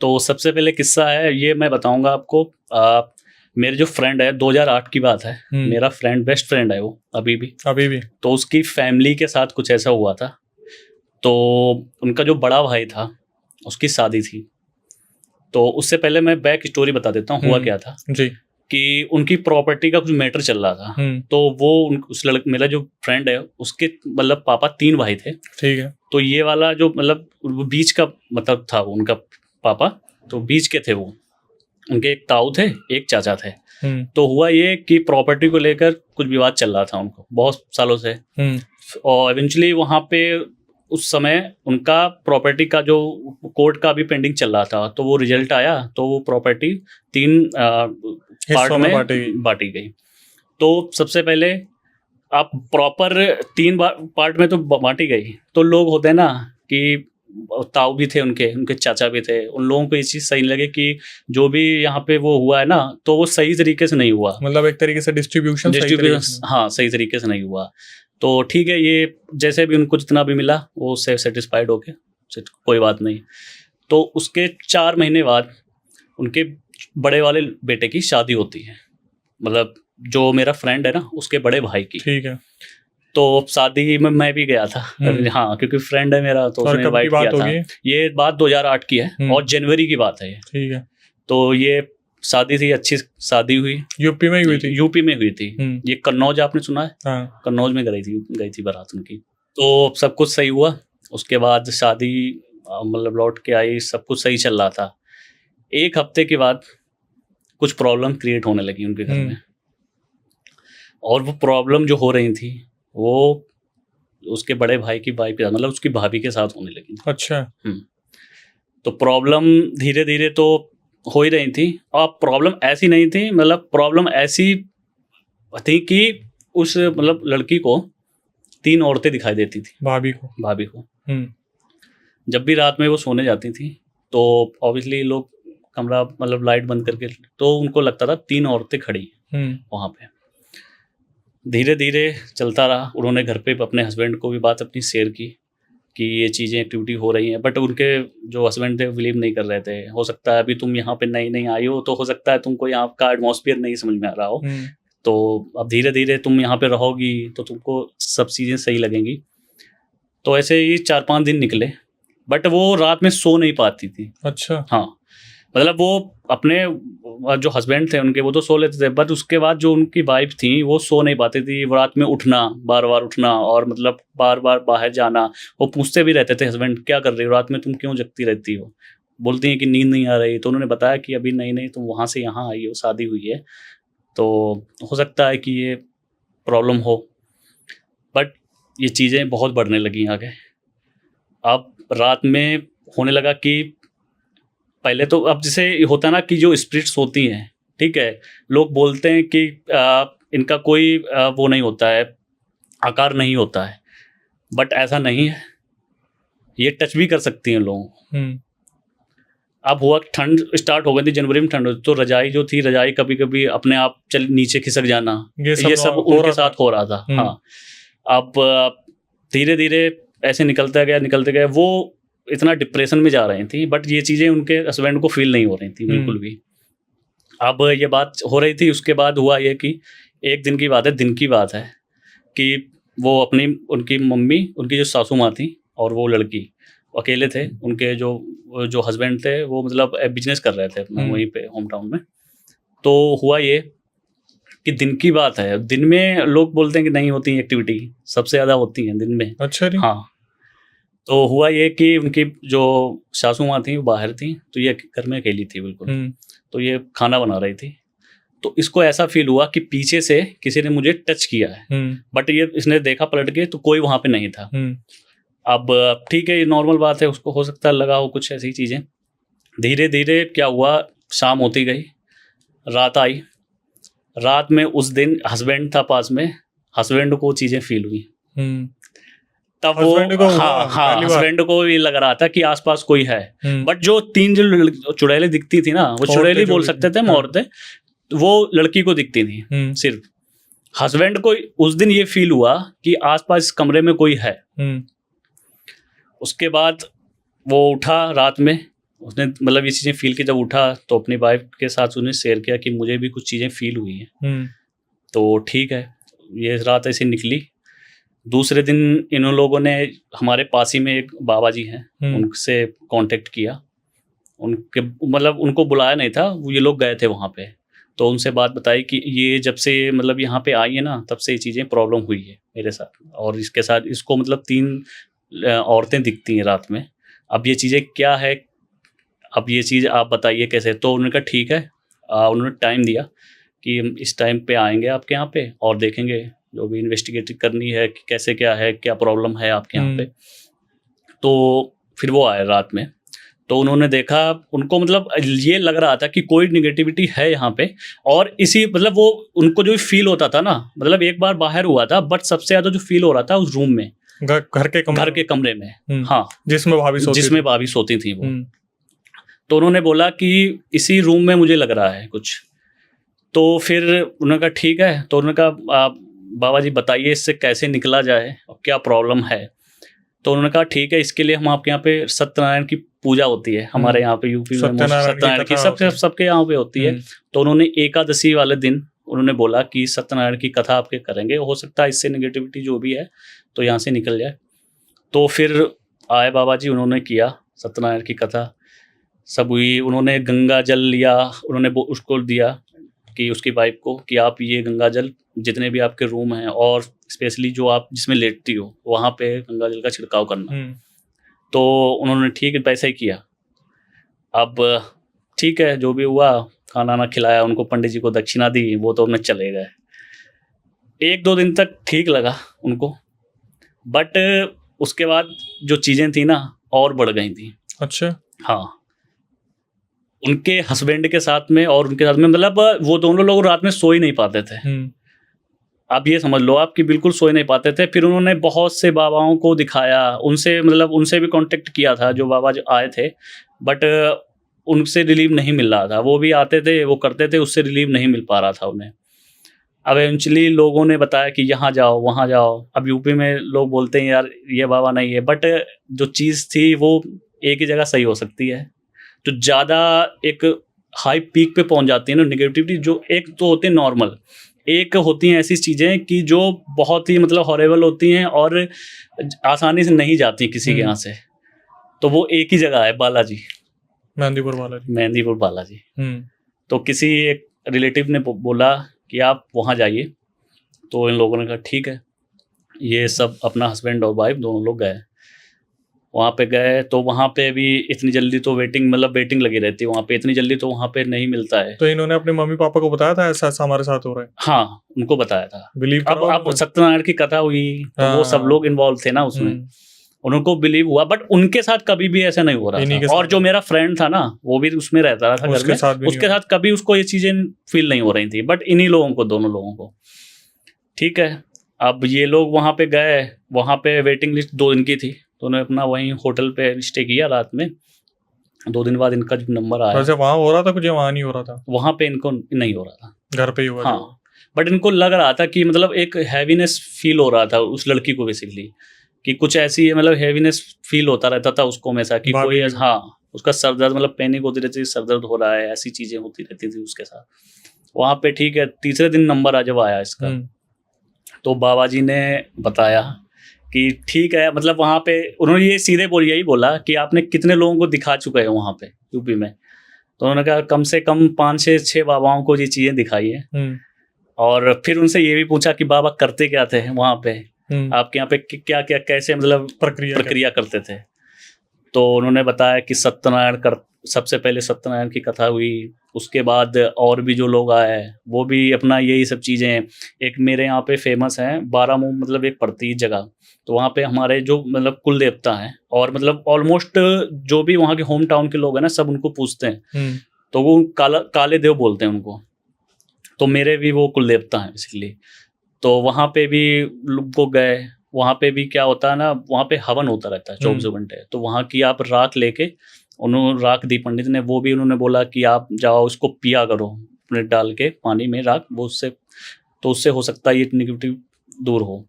तो सबसे पहले किस्सा है ये मैं बताऊँगा आपको। मेरे जो फ्रेंड है 2008 की बात है। मेरा फ्रेंड बेस्ट फ्रेंड है वो अभी भी। तो उसकी फैमिली के साथ कुछ ऐसा हुआ था। तो उनका जो बड़ा भाई था उसकी शादी थी। तो उससे पहले मैं बैक स्टोरी बता देता हूँ हुआ क्या था जी। कि उनकी प्रॉपर्टी का कुछ मैटर चल रहा था। तो वो मेरा जो फ्रेंड है उसके मतलब पापा 3 भाई थे। ठीक है। तो ये वाला जो मतलब वो बीच का मतलब था उनका पापा, तो बीच के थे वो। उनके एक ताऊ थे, एक चाचा थे। तो हुआ ये कि प्रॉपर्टी को लेकर कुछ विवाद चल रहा था उनको बहुत सालों से। और इवेंचुअली वहाँ पे उस समय उनका प्रॉपर्टी का जो कोर्ट का भी पेंडिंग चल रहा था, तो वो रिजल्ट आया तो वो प्रॉपर्टी 3 पार्ट में बांटी गई। तो सबसे पहले आप प्रॉपर 3 पार्ट में तो बांटी गई, तो लोग होते हैं ना कि ताऊ भी थे उनके चाचा भी थे, उन लोगों को ये चीज़ सही लगे कि जो भी यहाँ पे वो हुआ है ना तो वो सही तरीके से नहीं हुआ। मतलब एक तरीके से डिस्ट्रीब्यूशन हाँ, सही तरीके से नहीं हुआ। तो ठीक है, ये जैसे भी उनको जितना भी मिला वो उससे सेटिस्फाइड हो गए, कोई बात नहीं। तो उसके 4 महीने बाद उनके बड़े वाले बेटे की शादी होती है, मतलब जो मेरा फ्रेंड है ना उसके बड़े भाई की। ठीक है। तो शादी में मैं भी गया था। हाँ, क्योंकि फ्रेंड है मेरा तो उसने इनवाइट किया था। ये बात 2008 की है और जनवरी की बात है ये। ठीक है। तो ये शादी थी, अच्छी शादी हुई। यूपी में हुई थी? यूपी में हुई थी। ये कन्नौज आपने सुना है? हाँ। कन्नौज में गई थी बारात उनकी। तो सब कुछ सही हुआ। उसके बाद शादी मतलब लौट के आई, सब कुछ सही चल रहा था। 1 हफ्ते के बाद कुछ प्रॉब्लम क्रिएट होने लगी उनके घर में। और वो प्रॉब्लम जो हो रही थी वो उसके बड़े भाई की वाइफ के साथ, मतलब उसकी भाभी के साथ होने लगी। अच्छा। तो प्रॉब्लम धीरे धीरे तो हो ही रही थी। और प्रॉब्लम ऐसी नहीं थी, मतलब प्रॉब्लम ऐसी थी कि उस मतलब लड़की को 3 औरतें दिखाई देती थी। भाभी को। जब भी रात में वो सोने जाती थी तो ऑब्वियसली लोग कमरा मतलब लाइट बंद करके, तो उनको लगता था 3 औरतें खड़ी वहाँ पे। धीरे धीरे चलता रहा। उन्होंने घर पे अपने हस्बैंड को भी बात अपनी शेयर की कि ये चीज़ें एक्टिविटी हो रही हैं, बट उनके जो हस्बैंड थे बिलीव नहीं कर रहे थे। हो सकता है अभी तुम यहाँ पे नई आई हो तो हो सकता है तुमको यहाँ का एटमॉस्फेयर नहीं समझ में आ रहा हो। तो अब धीरे धीरे तुम यहाँ पे रहोगी तो तुमको सब चीज़ें सही लगेंगी। तो ऐसे ही 4-5 दिन निकले, बट वो रात में सो नहीं पाती थी। अच्छा। हाँ, मतलब वो अपने जो हस्बैंड थे उनके वो तो सो लेते थे, बट उसके बाद जो उनकी वाइफ थी वो सो नहीं पाती थी। वो रात में उठना, बार बार उठना और मतलब बार बार बाहर जाना। वो पूछते भी रहते थे हस्बैंड, क्या कर रही हो रात में, तुम क्यों जगती रहती हो? बोलती हैं कि नींद नहीं आ रही। तो उन्होंने बताया कि अभी नहीं तुम वहाँ से यहाँ आई हो, शादी हुई है, तो हो सकता है कि ये प्रॉब्लम हो। बट ये चीज़ें बहुत बढ़ने लगी आगे। अब रात में होने लगा कि पहले तो अब जैसे होता है ना कि जो स्पिरिट्स होती हैं, ठीक है, लोग बोलते हैं कि इनका कोई वो नहीं होता है, आकार नहीं होता है, बट ऐसा नहीं है। ये टच भी कर सकती हैं लोगों को। अब हुआ ठंड स्टार्ट हो गई थी, जनवरी में ठंड, तो रजाई जो थी, रजाई कभी कभी अपने आप चल नीचे खिसक जाना, ये सब उनके साथ हो रहा था। हाँ, अब धीरे धीरे ऐसे निकलते गए। वो इतना डिप्रेशन में जा रही थी, बट ये चीज़ें उनके हस्बैंड को फील नहीं हो रही थी बिल्कुल भी। अब ये बात हो रही थी। उसके बाद हुआ ये कि एक दिन की बात है कि वो उनकी मम्मी, उनकी जो सासू माँ थी और वो लड़की अकेले थे। उनके जो हस्बैंड थे वो मतलब बिजनेस कर रहे थे अपना वहीं पे होम टाउन में। तो हुआ ये कि दिन की बात है। दिन में लोग बोलते हैं कि नहीं होती एक्टिविटी, सबसे ज़्यादा होती हैं दिन में। अच्छा जी। हाँ, तो हुआ ये कि उनकी जो सासू माँ थी वो बाहर थी, तो ये घर में अकेली थी बिल्कुल। तो ये खाना बना रही थी, तो इसको ऐसा फील हुआ कि पीछे से किसी ने मुझे टच किया है। बट ये इसने देखा पलट के तो कोई वहाँ पे नहीं था। अब ठीक है, ये नॉर्मल बात है, उसको हो सकता है लगा हो कुछ ऐसी चीज़ें। धीरे धीरे क्या हुआ, शाम होती गई, रात आई। रात में उस दिन हस्बैंड था पास में, हस्बैंड को चीज़ें फील हुई। तब वो हस्बैंड को भी लग रहा था कि आसपास कोई है। बट जो 3 जो चुड़ैलें दिखती थी ना, वो चुड़ैली बोल सकते थे हम, औरतें, वो लड़की को दिखती थी सिर्फ। हस्बैंड को उस दिन ये फील हुआ कि आसपास कमरे में कोई है। उसके बाद वो उठा रात में, उसने मतलब ये चीज़ें फील की, जब उठा तो अपनी वाइफ के साथ उसने शेयर किया कि मुझे भी कुछ चीज़ें फील हुई हैं। तो ठीक है, ये रात ऐसी निकली। दूसरे दिन इन लोगों ने, हमारे पास ही में एक बाबा जी हैं, उनसे कांटेक्ट किया। उनके मतलब उनको बुलाया नहीं था, ये लोग गए थे वहाँ पे। तो उनसे बात बताई कि ये जब से मतलब यहाँ पे आई है ना, तब से ये चीज़ें प्रॉब्लम हुई है मेरे साथ, और इसके साथ इसको मतलब 3 औरतें दिखती हैं रात में। अब ये चीज़ें क्या है, अब ये चीज़ आप बताइए कैसे? तो उन्होंने कहा ठीक है। उन्होंने टाइम दिया कि हम इस टाइम पे आएँगे आपके यहाँ पे और देखेंगे जो भी इन्वेस्टिगेट करनी है कि कैसे क्या है, क्या प्रॉब्लम है आपके यहाँ पे। तो फिर वो आए रात में। तो उन्होंने देखा, उनको मतलब ये लग रहा था कि कोई नेगेटिविटी है यहाँ पे, और इसी मतलब वो उनको जो फ़ील होता था ना, मतलब एक बार बाहर हुआ था, बट सबसे ज़्यादा जो फ़ील हो रहा था उस रूम में, घर के कमरे में। हाँ, जिसमें भाभी सोती थी वो। तो उन्होंने बोला कि इसी रूम में मुझे लग रहा है कुछ। तो फिर उन्होंने कहा ठीक है। तो उन्होंने कहा आप बाबा जी बताइए इससे कैसे निकला जाए और क्या प्रॉब्लम है? तो उन्होंने कहा ठीक है, इसके लिए हम आपके यहाँ पे सत्यनारायण की पूजा होती है, हमारे यहाँ पे यूपी में सत्यनारायण की सबके यहाँ पे होती है। तो उन्होंने एकादशी वाले दिन उन्होंने बोला कि सत्यनारायण की कथा आपके करेंगे, हो सकता है इससे नेगेटिविटी जो भी है तो यहाँ से निकल जाए। तो फिर आए बाबा जी, उन्होंने किया सत्यनारायण की कथा, सब हुई। उन्होंने गंगा जल लिया, उन्होंने उसको दिया कि उसकी वाइफ को कि आप ये गंगा जल जितने भी आपके रूम हैं और स्पेशली जो आप जिसमें लेटती हो वहाँ पे गंगा जल का छिड़काव करना। तो उन्होंने ठीक है वैसा ही किया। अब ठीक है, जो भी हुआ, खाना ना खिलाया उनको, पंडित जी को दक्षिणा दी, वो तो अपने चले गए। 1-2 दिन तक ठीक लगा उनको, बट उसके बाद जो चीज़ें थी ना और बढ़ गई थी। अच्छा। हाँ, उनके हस्बैंड के साथ में और उनके साथ में मतलब वो दोनों लोग रात में सो ही नहीं पाते थे। आप ये समझ लो आप कि बिल्कुल सो ही नहीं पाते थे। फिर उन्होंने बहुत से बाबाओं को दिखाया, उनसे मतलब उनसे भी कांटेक्ट किया था जो बाबा जो आए थे, बट उनसे रिलीफ नहीं मिल रहा था। वो भी आते थे, वो करते थे, उससे रिलीफ नहीं मिल पा रहा था उन्हें। अब इवेंचुअली लोगों ने बताया कि यहाँ जाओ, वहाँ जाओ। अब यूपी में लोग बोलते हैं यार ये बाबा नहीं है, बट जो चीज़ थी वो एक ही जगह सही हो सकती है। तो ज़्यादा एक हाई पीक पे पहुँच जाती है ना नेगेटिविटी, जो एक तो होती है नॉर्मल, एक होती हैं ऐसी चीज़ें कि जो बहुत ही मतलब हॉरेबल होती हैं और आसानी से नहीं जाती किसी के यहाँ से। तो वो एक ही जगह है, बालाजी, मेहंदीपुर बालाजी। तो किसी एक रिलेटिव ने बोला कि आप वहाँ जाइए। तो इन लोगों ने कहा ठीक है। ये सब अपना हस्बैंड और वाइफ दोनों लोग गए, वहाँ पे गए। तो वहाँ पे भी इतनी जल्दी तो वेटिंग लगी रहती है वहाँ पे, इतनी जल्दी तो वहाँ पे नहीं मिलता है। तो इन्होंने अपने मम्मी पापा को बताया था ऐसा हमारे साथ हो रहा है? हाँ, उनको बताया था। बिलीव अब सत्यनारायण की कथा हुई तो वो सब लोग इन्वॉल्व थे ना उसमें, उनको बिलीव हुआ, बट उनके साथ कभी भी ऐसा नहीं हो रहा था। और जो मेरा फ्रेंड था ना, वो भी उसमें रहता था घर में, उसके साथ कभी उसको ये चीजें फील नहीं हो रही थी, बट इन्हीं लोगों को, दोनों लोगों को। ठीक है, अब ये लोग वहाँ पे गए, वहाँ पे वेटिंग लिस्ट 2 दिन की थी, तो उन्होंने अपना वहीं होटल पे स्टे किया रात में। 2 दिन बाद इनका जो नंबर आया, वैसे वहाँ हो रहा था कुछ, वहाँ नहीं हो रहा था? वहाँ पे इनको नहीं हो रहा था, घर पे ही हुआ। हाँ, बट इनको लग रहा था कि मतलब एक हैवीनेस फील हो रहा था उस लड़की को बेसिकली, कि कुछ ऐसी मतलब हैवीनेस फील होता रहता था उसको हमेशा कि कोई, हाँ, उसका सर दर्द मतलब पैनिक होती रहती थी, सर दर्द हो रहा है, ऐसी चीज़ें होती रहती थी उसके साथ वहाँ पे। ठीक है, तीसरे दिन नंबर जब आया इसका, तो बाबा जी ने बताया कि ठीक है, मतलब वहाँ पे उन्होंने ये सीधे यही बोला कि आपने कितने लोगों को दिखा चुके हैं वहाँ पे यूपी में? तो उन्होंने कहा कम से कम 5-6 बाबाओं को ये चीज़ें दिखाई हैं। और फिर उनसे ये भी पूछा कि बाबा करते क्या थे वहाँ पे, आपके यहाँ पे क्या क्या कैसे मतलब प्रक्रिया करते थे? तो उन्होंने बताया कि सबसे पहले सत्यनारायण की कथा हुई, उसके बाद और भी जो लोग आए वो भी अपना यही सब चीज़ें। एक मेरे यहाँ पे फेमस है बारामुंह, मतलब एक पड़ती है जगह, तो वहाँ पे हमारे जो मतलब कुल देवता हैं, और मतलब ऑलमोस्ट जो भी वहाँ के होम टाउन के लोग हैं ना, सब उनको पूछते हैं, तो वो काले देव बोलते हैं उनको। तो मेरे भी वो कुल देवता हैं बेसिकली। तो वहाँ पे भी लोग को गए, वहाँ पे भी क्या होता है ना, वहाँ पे हवन होता रहता है 24 घंटे। तो वहाँ की आप राख लेके, उन्होंने राख दी पंडित ने, वो भी उन्होंने बोला कि आप जाओ उसको पिया करो अपने डाल के पानी में राख, वो उससे तो उससे हो सकता है ये नेगेटिव दूर हो।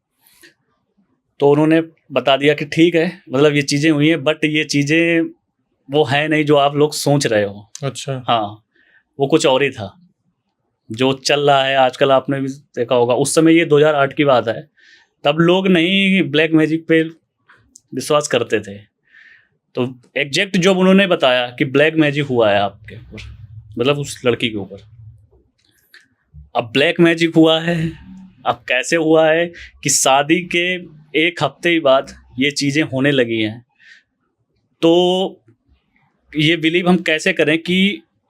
तो उन्होंने बता दिया कि ठीक है, मतलब ये चीज़ें हुई हैं, बट ये चीज़ें वो है नहीं जो आप लोग सोच रहे हो। अच्छा। हाँ, वो कुछ और ही था जो चल रहा है आजकल। आपने भी देखा होगा, उस समय ये 2008 की बात है, तब लोग नहीं ब्लैक मैजिक पे विश्वास करते थे। तो एग्जैक्ट जब उन्होंने बताया कि ब्लैक मैजिक हुआ है आपके ऊपर, मतलब उस लड़की के ऊपर, अब ब्लैक मैजिक हुआ है, अब कैसे हुआ है कि शादी के 1 हफ्ते ही बाद ये चीज़ें होने लगी हैं। तो ये बिलीव हम कैसे करें कि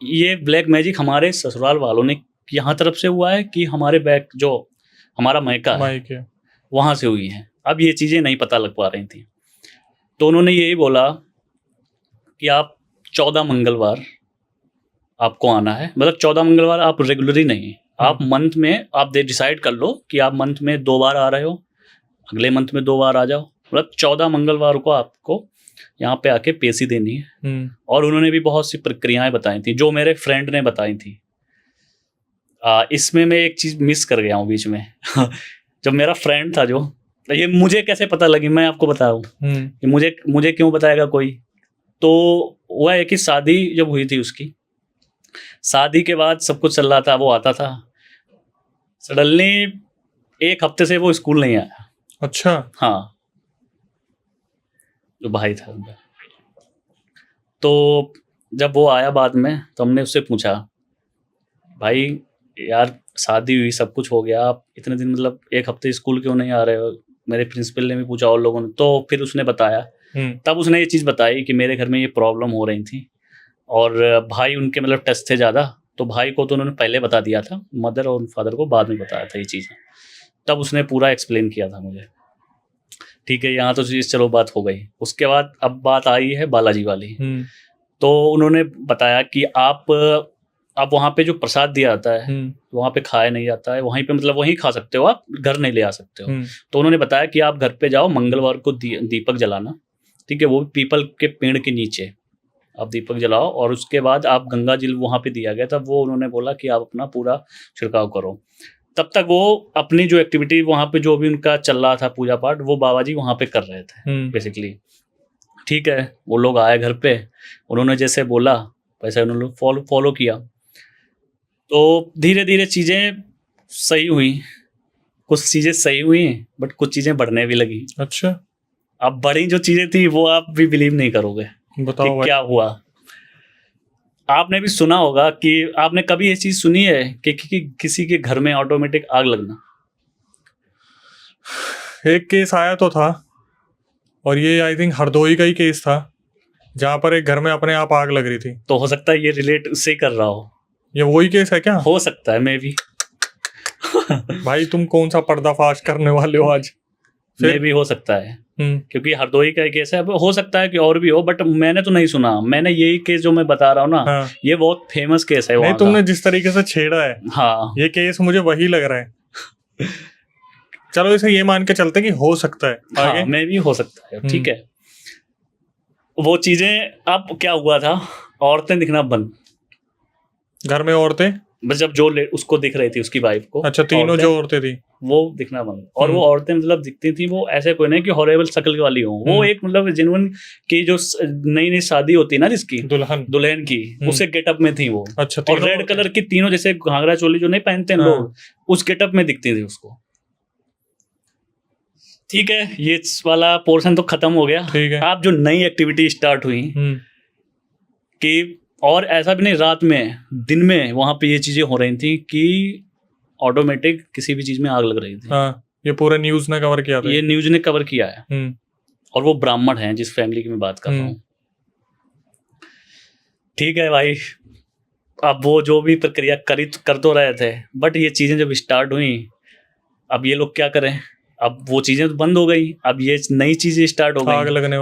ये ब्लैक मैजिक हमारे ससुराल वालों ने यहाँ तरफ से हुआ है कि हमारे बैक जो हमारा मायका है वहाँ से हुई है। अब ये चीज़ें नहीं पता लग पा रही थी। तो उन्होंने यही बोला कि आप 14 मंगलवार आपको आना है, मतलब 14 मंगलवार आप रेगुलरली नहीं, आप मंथ में आप डिसाइड कर लो कि आप मंथ में 2 बार आ रहे हो, अगले मंथ में 2 बार आ जाओ, मतलब 14 मंगलवार को आपको यहाँ पे आके पेशी देनी है। और उन्होंने भी बहुत सी प्रक्रियाएं बताई थी जो मेरे फ्रेंड ने बताई थी। इसमें मैं एक चीज़ मिस कर गया हूँ बीच में जब मेरा फ्रेंड था जो, ये मुझे कैसे पता लगी मैं आपको बता रहा हूँ कि मुझे क्यों बताएगा कोई। तो वह है कि शादी जब हुई थी उसकी, शादी के बाद सब कुछ चल रहा था, वो आता था, सडनली 1 हफ्ते से वो स्कूल नहीं आया। अच्छा। हाँ, जो भाई था उनका। तो जब वो आया बाद में तो हमने उससे पूछा, भाई यार शादी हुई, सब कुछ हो गया, आप इतने दिन मतलब 1 हफ्ते स्कूल क्यों नहीं आ रहे हो। मेरे प्रिंसिपल ने भी पूछा और लोगों ने, तो फिर उसने बताया। तब उसने ये चीज़ बताई कि मेरे घर में ये प्रॉब्लम हो रही थी और भाई उनके मतलब टेस्ट थे ज़्यादा, तो भाई को तो उन्होंने पहले बता दिया था, मदर और फादर को बाद में बताया था ये चीज़ें। तब उसने पूरा एक्सप्लेन किया था मुझे। ठीक है, यहाँ तो चीज़ चलो बात हो गई। उसके बाद अब बात आई है बालाजी वाली। तो उन्होंने बताया कि आप वहाँ पे जो प्रसाद दिया जाता है वहाँ पे खाया नहीं जाता है, वहीं पे मतलब वहीं खा सकते हो, आप घर नहीं ले आ सकते हो। तो उन्होंने बताया कि आप घर पे जाओ, मंगलवार को दीपक जलाना, ठीक है, वो पीपल के पेड़ के नीचे आप दीपक जलाओ, और उसके बाद आप गंगा जल वहाँ पे दिया गया था, वो उन्होंने बोला कि आप अपना पूरा छिड़काव करो। तब तक वो अपनी जो एक्टिविटी वहाँ पे जो भी उनका चल रहा था पूजा पाठ, वो बाबा जी वहाँ पे कर रहे थे बेसिकली। ठीक है, वो लोग आए घर पे, उन्होंने जैसे बोला वैसे उन्होंने फॉलो किया। तो धीरे धीरे चीज़ें सही हुई, कुछ चीज़ें सही हुई बट कुछ चीज़ें बढ़ने भी लगी। अच्छा। अब बड़ी जो चीज़ें थी वो आप भी बिलीव नहीं करोगे। बताओ क्या हुआ। आपने भी सुना होगा कि आपने कभी ये चीज़ सुनी है कि किसी के घर में ऑटोमेटिक आग लगना। एक केस आया तो था, और ये आई थिंक हरदोई का ही केस था, जहाँ पर एक घर में अपने आप आग लग रही थी। तो हो सकता है ये रिलेट उससे कर रहा हो। ये वही केस है क्या? हो सकता है, मे भी। भाई तुम कौन सा पर्दाफाश करने वाले हो आज? मे भी हो सकता है, क्योंकि हरदोई का केस है। हो सकता है कि और भी हो, बट मैंने तो नहीं सुना। मैंने यही केस जो मैं बता रहा हूँ ना, हाँ। ये बहुत फेमस केस है। नहीं, तुमने जिस तरीके से छेड़ा है, हाँ, ये केस मुझे वही लग रहा है। चलो इसे ये मान के चलते कि हो सकता है आगे। हाँ, मैं भी हो सकता है। ठीक है, वो चीजें अब क्या हुआ था, औरतें दिखना बंद। घर में औरतें, बस जब जो उसको दिख रही थी उसकी वाइफ को। अच्छा, तीनों जो औरतें थी वो दिखना बंद। और वो औरतें मतलब दिखती थी, वो ऐसे कोई नहीं कि हॉरेबल शक्ल वाली हो, वो एक मतलब जेन्युइन की जो नई नई शादी होती है ना, जिसकी दुल्हन की, उसे गेटअप में थी वो। अच्छा, और रेड कलर की तीनों, जैसे घाघरा चोली जो नहीं पहनते हैं लोग, उस गेटअप में दिखती थी उसको। ठीक है, ये वाला पोर्शन तो खत्म हो गया। ठीक है। आप जो नई एक्टिविटी स्टार्ट हुई कि, और ऐसा भी नहीं रात में, दिन में वहां पे ये चीजें हो रही थी कि ऑटोमेटिक किसी भी चीज में आग लग रही थी। हाँ, ये पूरा न्यूज ने कवर किया था। ये न्यूज ने कवर किया है। और वो ब्राह्मण हैं जिस फैमिली की मैं बात कर रहा हूँ। ठीक है भाई, अब वो जो भी प्रक्रिया कर तो रहे थे, बट ये चीजें जब स्टार्ट हुई, अब ये लोग क्या करें, अब वो चीजें तो बंद हो गई, अब ये नई चीजें स्टार्ट हो गई,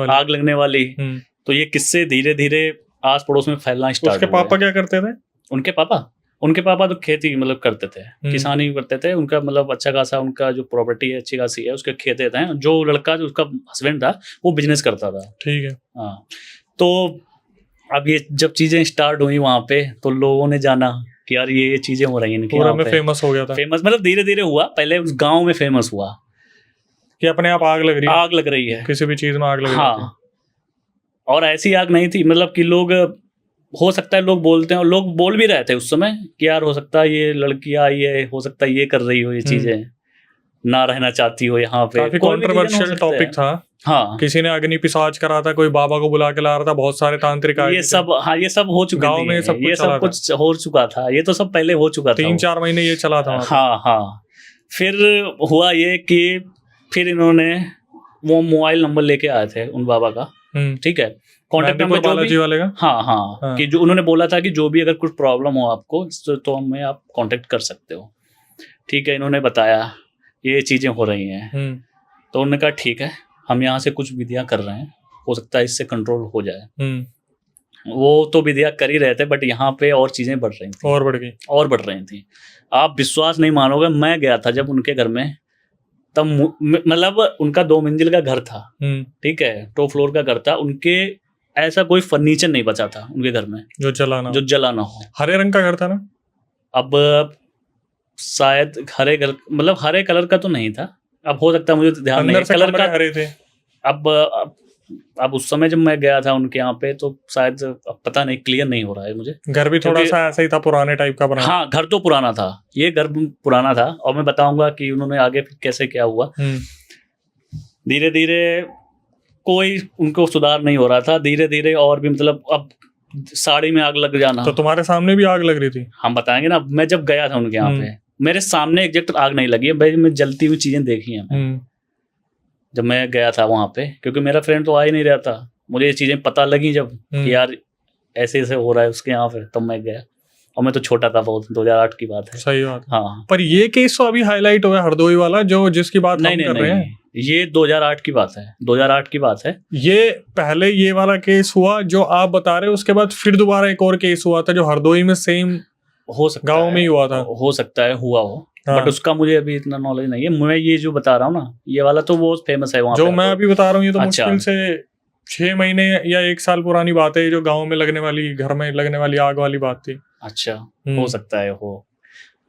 आग लगने वाली। तो ये किससे धीरे धीरे आस पड़ोस में फैलना स्टार्ट। उसके पापा क्या करते थे? उनके पापा तो खेती मतलब करते थे, किसानी करते थे। उनका मतलब अच्छा खासा उनका जो प्रॉपर्टी है अच्छी खासी है, उसके खेत थे। जो लड़का जो उसका हस्बैंड था वो बिजनेस करता था। ठीक है। हाँ, तो अब ये जब चीजें स्टार्ट हुई वहाँ पे, तो लोगों ने जाना कि यार ये चीजें हो रही हैं, पूरा में फेमस हो गया था। फेमस मतलब धीरे धीरे हुआ, पहले उस गाँव में फेमस हुआ कि अपने आप आग लग रही है, किसी भी चीज में आग लग रही है। हाँ। और ऐसी आग नहीं थी, मतलब कि लोग, हो सकता है लोग बोलते हैं और लोग बोल भी रहे थे उस समय कि यार हो सकता है ये लड़कियां आई है, हो सकता है ये कर रही हो ये चीजें, ना रहना चाहती हो यहाँ पे, काफी कोई भी reason हो कंट्रोवर्शियल सकता है। टॉपिक था। हाँ, किसी ने अग्नि पिशाच करा था, कोई बाबा को बुला के ला रहा था, बहुत सारे तांत्रिक आए ये थे। सब, हाँ ये सब हो चुका गांव में सब कुछ ये चला सब कुछ हो चुका था, ये तो सब पहले हो चुका था। 3-4 महीने ये चला था वहाँ पे। हाँ हाँ। फिर हुआ ये कि फिर इन्होंने वो मोबाइल नंबर लेके आए थे उन बाबा का, ठीक है, कॉन्टेक्ट नंबर जो बालाजी भी, वाले का। हाँ, कि जो उन्होंने बोला था कि जो भी अगर कुछ प्रॉब्लम हो आपको तो हमें आप कांटेक्ट कर सकते हो, ठीक है। इन्होंने बताया ये चीज़ें हो रही हैं, तो उन्होंने कहा ठीक है, हम यहाँ से कुछ विधियाँ कर रहे हैं, हो सकता है इससे कंट्रोल हो जाए। वो तो विधियाँ कर ही रहे थे, बट यहाँ पे और चीज़ें बढ़ रही थी, और बढ़ रही थी। आप विश्वास नहीं मानोगे, मैं गया था जब उनके घर में, तब मतलब उनका 2 मंजिल का घर था, ठीक है, टॉप फ्लोर का घर था, उनके ऐसा कोई फर्नीचर नहीं बचा था उनके घर में जो जलाना हो। हरे रंग का घर था ना? अब शायद हरे कलर, मतलब हरे कलर का तो नहीं था, अब हो सकता है, मुझे ध्यान नहीं, कलर का हरे थे। अब उस समय जब मैं गया था उनके यहाँ पे, तो शायद अब पता नहीं, क्लियर नहीं हो रहा है मुझे। घर भी थोड़ा सा ऐसा ही था, पुराने टाइप का बना। हाँ, घर तो पुराना था, ये घर पुराना था, और मैं बताऊंगा कि उन्होंने आगे कैसे क्या हुआ। धीरे धीरे कोई उनको सुधार नहीं हो रहा था, धीरे धीरे और भी, मतलब अब साड़ी में आग लग जाना। तो तुम्हारे सामने भी आग लग रही थी? हम बताएंगे ना, मैं जब गया था उनके यहाँ पे, मेरे सामने एग्जैक्ट आग नहीं लगी है भाई, मैं जलती हुई चीजें देखी हैं जब मैं गया था वहाँ पे, क्योंकि मेरा फ्रेंड तो आ ही नहीं रहा था, मुझे ये चीजें पता लगी जब कि यार ऐसे ऐसे हो रहा है उसके यहाँ पे, तब मैं गया, और मैं तो छोटा था बहुत, 2008 की बात है। सही बात। हाँ, पर ये केस तो अभी हाईलाइट हुआ है, हरदोई वाला, जो जिसकी बात हम कर रहे हैं, ये 2008 की बात है, 2008 की बात है। ये पहले ये वाला केस हुआ जो आप बता रहे हो, उसके बाद फिर दोबारा एक और केस हुआ था जो हरदोई में सेम हो सकता गांव में ही हुआ था। हो सकता है हुआ हो, बट उसका मुझे अभी इतना नॉलेज नहीं है। मैं ये जो बता रहा हूँ ना, ये वाला तो वो फेमस है वहाँ जो मैं अभी बता रहा हूँ, ये तो अच्छा। मुश्किल से 6 महीने या 1 साल पुरानी बात है, जो गाँव में लगने वाली, घर में लगने वाली आग वाली बात थी। अच्छा, हो सकता है हो।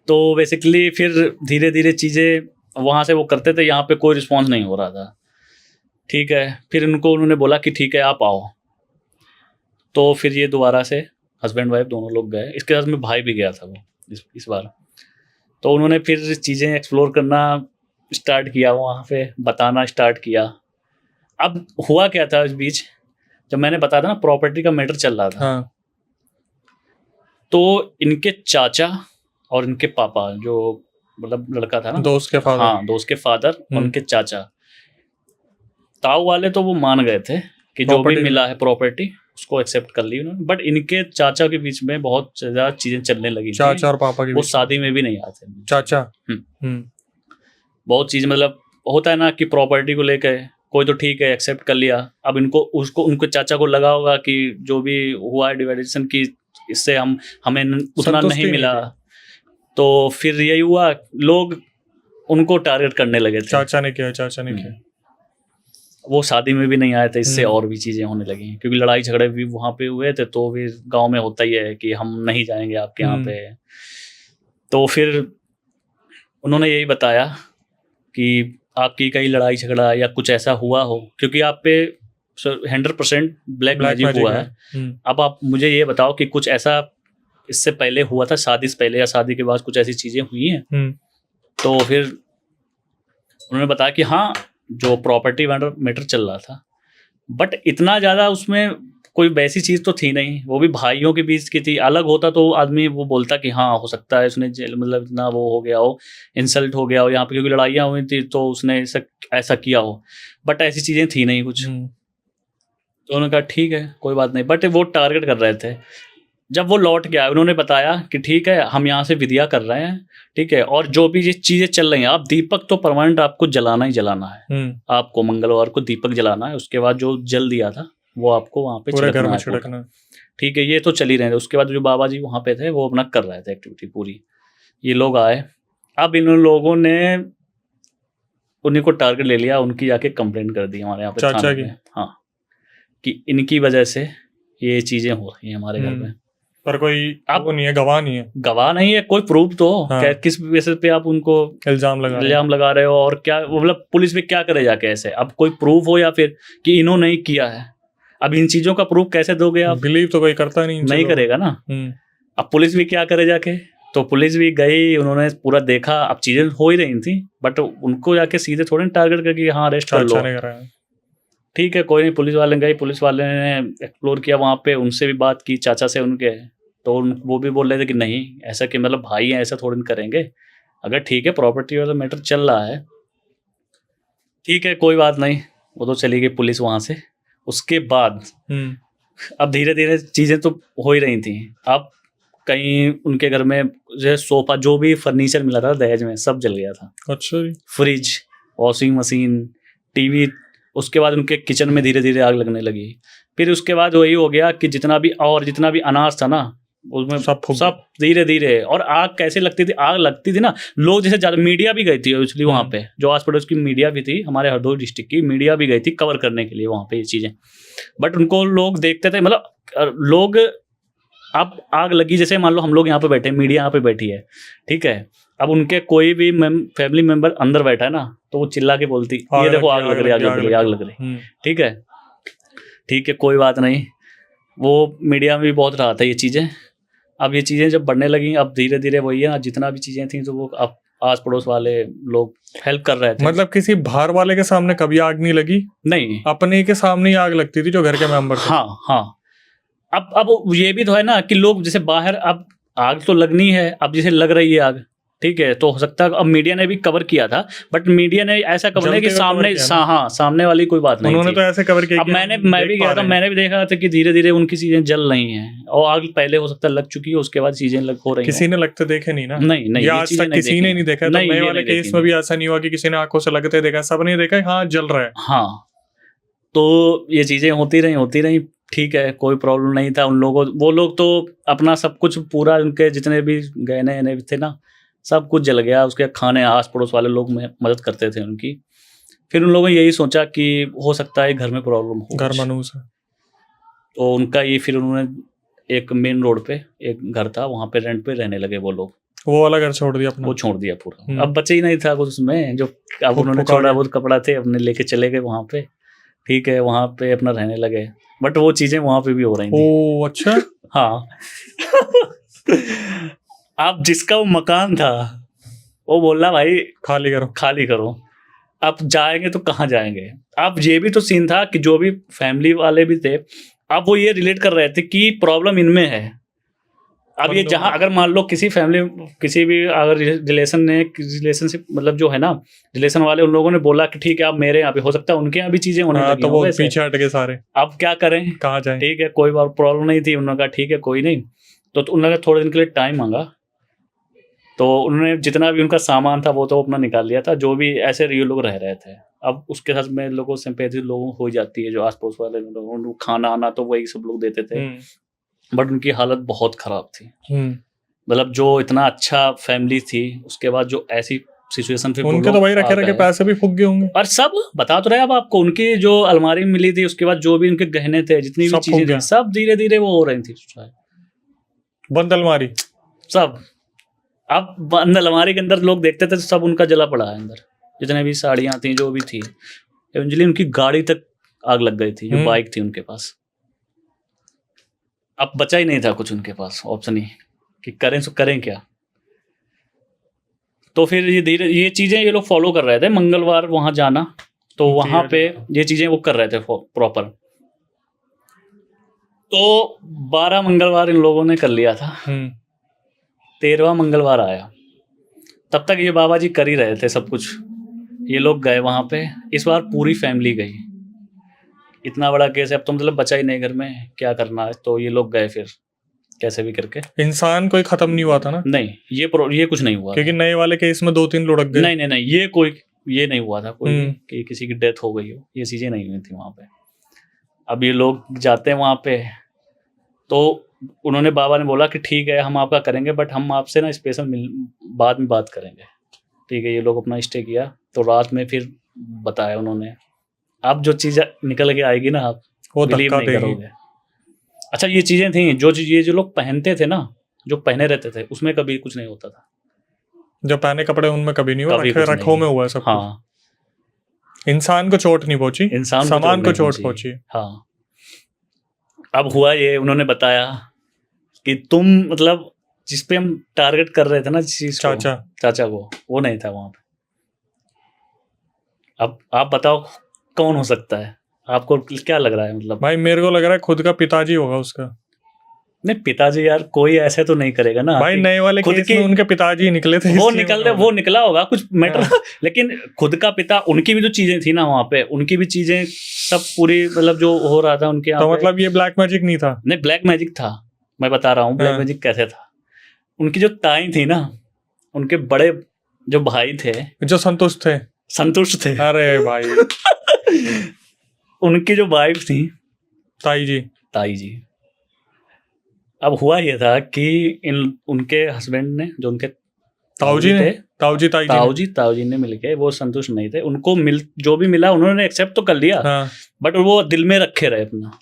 तो बेसिकली फिर धीरे धीरे चीजें वहां से वो करते थे, यहाँ पे कोई रिस्पॉन्स नहीं हो रहा था, ठीक है। फिर उन्होंने बोला कि ठीक है आप आओ, तो फिर ये दोबारा से हस्बैंड वाइफ दोनों लोग गए, इसके साथ में भाई भी गया था वो इस बार। तो उन्होंने फिर चीज़ें एक्सप्लोर करना स्टार्ट किया, वहाँ पे बताना स्टार्ट किया। अब हुआ क्या था इस बीच, जब मैंने बताया था ना प्रॉपर्टी का मैटर चल रहा था, तो इनके चाचा और इनके पापा, जो मतलब लड़का था ना, दोस्त के फादर, हाँ दोस्त के फादर, उनके चाचा, ताऊ वाले तो वो मान गए थे कि जो भी मिला है प्रॉपर्टी उसको एक्सेप्ट कर ली उन्होंने, बट इनके चाचा के बीच में बहुत ज्यादा चीजें चलने लगी। चाचा और पापा के वो शादी में भी नहीं आते चाचा। बहुत चीज, मतलब होता है ना कि प्रॉपर्टी को लेकर कोई तो ठीक है एक्सेप्ट कर लिया, अब उनको चाचा को लगा होगा कि जो भी हुआ है डिवाइडेशन की, इससे हमें उतना नहीं मिला, तो फिर यही हुआ, लोग उनको टारगेट करने लगे थे। चाचा ने किया वो शादी में भी नहीं आए थे, इससे और भी चीजें होने लगी, क्योंकि लड़ाई झगड़े भी वहां पे हुए थे, तो भी गांव में होता ही है कि हम नहीं जाएंगे आपके यहाँ पे। तो फिर उन्होंने यही बताया कि आपकी कहीं लड़ाई झगड़ा या कुछ ऐसा हुआ हो, क्योंकि आप पे 100% ब्लैक मैजिक हुआ है। अब आप मुझे ये बताओ कि कुछ ऐसा इससे पहले हुआ था, शादी से पहले या शादी के बाद कुछ ऐसी चीजें हुई हैं? तो फिर उन्होंने बताया कि हाँ, जो प्रॉपर्टी मैटर चल रहा था, बट इतना ज्यादा उसमें कोई वैसी चीज तो थी नहीं, वो भी भाइयों के बीच की थी। अलग होता तो आदमी वो बोलता कि हाँ हो सकता है उसने मतलब इतना वो हो गया हो, इंसल्ट हो गया हो यहाँ पे, क्योंकि लड़ाइयाँ हुई थी तो उसने ऐसा किया हो, बट ऐसी चीजें थी नहीं कुछ। तो उन्होंने कहा ठीक है कोई बात नहीं, बट वो टारगेट कर रहे थे। जब वो लौट के आए, उन्होंने बताया कि ठीक है हम यहाँ से विधिया कर रहे हैं, ठीक है, और जो भी ये चीजें चल रही हैं, आप दीपक तो परमानेंट आपको जलाना ही जलाना है, आपको मंगलवार को दीपक जलाना है, उसके बाद जो जल दिया था वो आपको वहाँ पे छिड़कना, ठीक है। ये तो चल ही रहे थे। उसके बाद जो बाबा जी वहाँ पे थे वो अपना कर रहे थे एक्टिविटी पूरी। ये लोग आए, अब इन लोगों ने उन्हीं को टारगेट ले लिया, उनकी जाके कंप्लेंट कर दी हमारे यहाँ पे चाचा की, हाँ, कि इनकी वजह से ये चीजें हो रही हैं हमारे घर में। पर कोई वो नहीं है, गवाह नहीं है, कोई प्रूफ तो किस बेसिस पे आप उनको इल्जाम लगा रहे हो, और क्या मतलब पुलिस भी क्या करे जाके ऐसे? अब कोई प्रूफ हो या फिर कि इन्होंने ही किया है, अब इन चीजों का प्रूफ कैसे दोगे आप? बिलीव तो कोई करता नहीं इन नहीं चीजों को। करेगा ना। अब पुलिस भी क्या करे जाके, तो पुलिस भी गई, उन्होंने पूरा देखा, अब चीजें हो ही रही थी, बट उनको जाके सीधे थोड़े टारगेट करके हाँ अरेस्ट कर लो। अच्छा नहीं करा है। ठीक है कोई नहीं, पुलिस वाले गए, पुलिस वाले ने एक्सप्लोर किया वहाँ पे, उनसे भी बात की चाचा से उनके, तो वो भी बोल रहे थे कि नहीं ऐसा कि मतलब भाई हैं ऐसा थोड़ी ना करेंगे, अगर ठीक है प्रॉपर्टी वाला मैटर चल रहा है ठीक है कोई बात नहीं, वो तो चली गई पुलिस वहाँ से। उसके बाद अब धीरे धीरे चीज़ें तो हो ही रही थी। अब कहीं उनके घर में जो है सोफा, जो भी फर्नीचर मिला था दहेज में, सब जल गया था। अच्छा जी। Fridge, washing machine, TV. उसके बाद उनके किचन में धीरे धीरे आग लगने लगी। फिर उसके बाद वही हो गया कि जितना भी अनाज था ना उसमें सब धीरे धीरे। और आग कैसे लगती थी, आग लगती थी ना, लोग जैसे ज़्यादा, मीडिया भी गई थी एक्चुअली वहाँ पे, जो आस पड़ोस की मीडिया भी थी, हमारे हरदोई डिस्ट्रिक्ट की मीडिया भी गई थी कवर करने के लिए वहाँ पे ये चीज़ें। बट उनको लोग देखते थे, मतलब लोग, अब आग लगी जैसे मान लो हम लोग यहाँ पे बैठे, मीडिया यहाँ पे बैठी है, ठीक है, अब उनके कोई भी फैमिली मेंबर अंदर बैठा है ना, तो वो चिल्ला के बोलती ये देखो आग लग रही, आग लग रही, आग लग रही। ठीक है कोई बात नहीं, वो मीडिया में भी बहुत रहा था ये चीज़ें। अब ये चीज़ें जब बढ़ने लगी, अब धीरे धीरे वही है, जितना भी चीज़ें थी तो वो अब आस पड़ोस वाले लोग हेल्प कर रहे थे। मतलब किसी बाहर वाले के सामने कभी आग नहीं लगी? नहीं, अपने के सामने ही आग लगती थी जो घर के मेंबर थे। हाँ हाँ। अब ये भी तो है ना कि लोग जैसे बाहर, अब आग तो लगनी है, अब जैसे लग रही है आग, ठीक है, तो हो सकता है अब मीडिया ने भी कवर किया था, बट मीडिया ने ऐसा कवर नहीं कि सामने हाँ सामने वाली कोई बात नहीं, उन्होंने तो ऐसे कवर किया। अब मैं भी गया था, मैंने भी देखा था कि धीरे धीरे उनकी चीजें जल रही हैं, और आग पहले हो सकता है लग चुकी है, उसके बाद चीजें हो रही हैं। किसी ने लगते देखे नहीं ना? नहीं, आज तक किसी ने नहीं देखा। नए वाले केस में भी ऐसा नहीं हुआ कि किसी ने आंखों से लगते देखा, सबने देखा हाँ जल रहा है। हाँ, तो ये चीजें होती रही, ठीक है कोई प्रॉब्लम नहीं था उन लोगों, वो लोग तो अपना सब कुछ पूरा, उनके जितने भी गहने थे ना सब कुछ जल गया, उसके खाने आस पड़ोस वाले लोग मदद करते थे उनकी। फिर उन लोगों ने यही सोचा कि हो सकता है घर में प्रॉब्लम हो, घर मनूस है, तो उनका ये, फिर उन्होंने एक मेन रोड पे एक घर था, वहाँ पे रेंट पे रहने लगे वो लोग। वो वाला घर छोड़ दिया अपना? वो छोड़ दिया पूरा, अब बचे ही नहीं था कुछ उसमें, जो अब उन्होंने छोड़ा बहुत कपड़ा थे अपने लेके चले गए वहाँ पे, ठीक है, वहाँ पे अपना रहने लगे, बट वो चीजें वहाँ पे भी हो रही थी। ओह अच्छा। हाँ। अब जिसका वो मकान था वो बोला भाई खाली करो, अब जाएंगे तो कहाँ जाएंगे। अब ये भी तो सीन था कि जो भी फैमिली वाले भी थे, अब वो ये रिलेट कर रहे थे कि प्रॉब्लम इनमें है। अब ये जहाँ अगर मान लो किसी फैमिली, किसी भी अगर रिलेशनशिप मतलब जो है ना रिलेशन वाले, उन लोगों ने बोला कि ठीक है अब मेरे यहाँ पे हो सकता है उनके यहाँ भी चीजें होने लगी, तो वो पीछे हट गए सारे, अब क्या करें, कहाँ जाएं? ठीक है कोई बात प्रॉब्लम नहीं थी, उन्होंने कहा ठीक है कोई नहीं, तो उन्होंने थोड़े दिन के लिए टाइम मांगा, तो उन्होंने जितना भी उनका सामान था वो तो अपना निकाल लिया था, जो भी ऐसे रियल लोग रह रहे थे। अब उसके साथ में लोगों सिंपैथी लोगों हो जाती है, जो आस पड़ोस वाले लोगों, खाना आना तो वही सब लोग देते थे, बट उनकी हालत बहुत खराब थी। मतलब जो इतना अच्छा फैमिली थी, उसके बाद जो ऐसी सिचुएशन पे उनके तो वही रखे पैसे भी फूक गए होंगे, और सब बता तो रहे अब आपको, उनकी जो अलमारी मिली थी, उसके बाद जो भी उनके गहने थे, जितनी भी चीजें थी, सब धीरे धीरे वो हो रही थी, बंद अलमारी सब। अब बंद अलमारी के अंदर लोग देखते थे तो सब उनका जला पड़ा है अंदर, जितने भी साड़ियाँ थी जो भी थी, इवेंचुअली उनकी गाड़ी तक आग लग गई थी, जो बाइक थी उनके पास। अब बचा ही नहीं था कुछ उनके पास ऑप्शन ही कि करें क्या। तो फिर ये चीजें ये लोग फॉलो कर रहे थे, मंगलवार वहां जाना, तो वहां पे ये चीजें वो कर रहे थे प्रॉपर। तो 12 मंगलवार इन लोगों ने कर लिया था, 13वां मंगलवार आया, तब तक ये बाबा जी कर ही रहे थे सब कुछ। ये लोग गए वहां पे, इस बार पूरी फैमिली गई, इतना बड़ा केस है, अब तो मतलब बचा ही नहीं घर में, क्या करना है, तो ये लोग गए फिर कैसे भी करके। इंसान कोई खत्म नहीं हुआ था ना? नहीं, ये कुछ नहीं हुआ, क्योंकि नए वाले केस में 2-3 लुढ़क गए। नहीं, ये नहीं हुआ था कोई कि किसी की डेथ हो गई हो, ये चीजें नहीं हुई थी वहां पे। अब ये लोग जाते हैं वहां पे, तो उन्होंने, बाबा ने बोला कि ठीक है हम आपका करेंगे, बट हम आपसे ना स्पेशल बाद में बात करेंगे, ठीक है। ये लोग अपना स्टे किया, तो रात में फिर बताया उन्होंने। अब जो चीज़ निकल के आएगी ना, आप वो बिलीव नहीं करोगे। अच्छा, ये चीज़ें थी जो लोग पहनते थे ना, जो पहने रहते थे, उसमें कभी कुछ नहीं होता था। जो पहने कपड़े उनमें कभी नहीं हुआ, रखों में हुआ सब। हाँ, इंसान को चोट नहीं पहुंची, सामान को चोट पहुंची। हाँ, अब हुआ ये, उन्होंने बताया कि तुम मतलब जिस पे हम टारगेट कर रहे थे ना, जिस चीज को, चाचा। चाचा को, वो नहीं था वहां पे। अब आप बताओ कौन हो सकता है, आपको क्या लग रहा है? मतलब भाई मेरे को लग रहा है खुद का पिताजी होगा उसका। नहीं, पिताजी यार कोई ऐसे तो नहीं करेगा ना भाई कि नए वाले खुद केस की, में उनके पिताजी ही निकले थे, वो इसलिए निकल मैंने रहे, बोला। वो निकला होगा कुछ मैटर हाँ। लेकिन खुद का पिता, उनकी भी जो चीजें थी ना वहां पे, उनकी भी चीजें सब पूरी, मतलब जो हो रहा था उनके यहाँ तो पे। मतलब ये ब्लैक मैजिक नहीं था? नहीं, ब्लैक मैजिक था, मैं बता रहा हूँ ब्लैक हाँ। मैजिक कैसे था। उनकी जो ताई थी ना, उनके बड़े जो भाई थे, जो संतुष्ट थे। संतुष्ट थे। अरे भाई। उनकी जो वाइफ थी, ताई जी। ताई जी, अब हुआ ये था कि इन उनके हस्बैंड ने, जो उनके ताऊ जी ने, ताऊ जी ताई जी ने। ताऊ जी ने मिलके, वो संतुष्ट नहीं थे, उनको जो भी मिला उन्होंने एक्सेप्ट तो कर लिया, हाँ। बट वो दिल में रखे रहे अपना।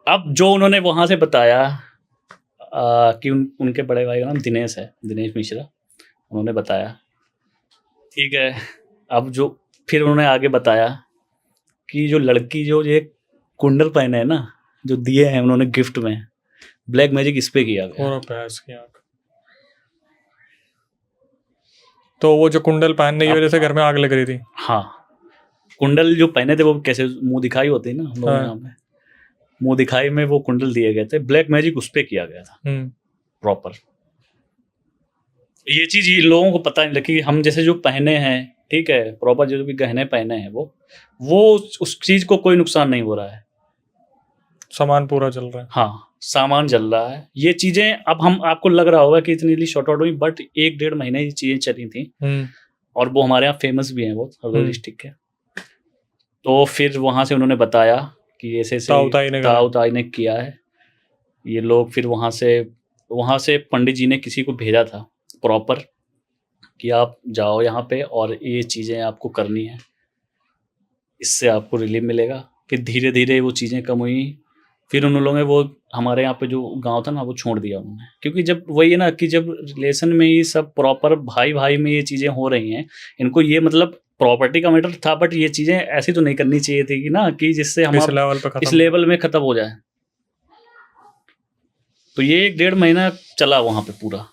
अब जो उन्होंने वहां से बताया कि उनके बड़े भाई का नाम दिनेश है, दिनेश मिश्रा, उन्होंने बताया, ठीक है। अब जो फिर उन्होंने आगे बताया कि जो लड़की जो ये कुंडल पहने है ना, जो दिए हैं उन्होंने गिफ्ट में, ब्लैक मैजिक इस पे किया गया। और भैंस की आंख। तो वो जो कुंडल पहनने की वजह से घर में आग लग रही थी। हाँ, कुंडल जो पहने थे वो कैसे मुंह दिखाई होती है ना हम लोगों के हाँ। यहाँ पे, मुंह दिखाई में वो कुंडल दिए गए थे, ब्लैक मैजिक उस पे किया गया था प्रॉपर। ये चीज ये लोगों को पता नहीं लगी। हम जैसे जो पहने हैं, ठीक है, प्रॉपर जो भी गहने पहने हैं, वो उस चीज को कोई नुकसान नहीं हो रहा है। सामान पूरा चल रहा है। हाँ, सामान जल रहा है। ये चीजें अब हम, आपको लग रहा होगा कि इतनी शॉर्ट आउट हुई, बट 1-1.5 महीने ये चीजें चली थी, और वो हमारे यहाँ फेमस भी हैं, वो हरदोई डिस्ट्रिक्ट के। तो फिर वहां से उन्होंने बताया कि ऐसे ताऊ ताई ने किया है ये लोग। फिर वहां से पंडित जी ने किसी को भेजा था प्रॉपर कि आप जाओ यहाँ पे और ये चीजें आपको करनी है, इससे आपको रिलीफ मिलेगा। फिर धीरे धीरे वो चीजें कम हुई। फिर उन लोगों ने वो हमारे यहाँ पे जो गांव था ना, वो छोड़ दिया उन्होंने, क्योंकि जब वही है ना कि जब रिलेशन में ये सब प्रॉपर भाई भाई में ये चीजें हो रही हैं, इनको ये मतलब प्रॉपर्टी का मैटर था, बट ये चीजें ऐसी तो नहीं करनी चाहिए थी कि ना, कि जिससे हम इस लेवल में खत्म हो जाए। तो ये 1-1.5 महीना चला वहां पे पूरा।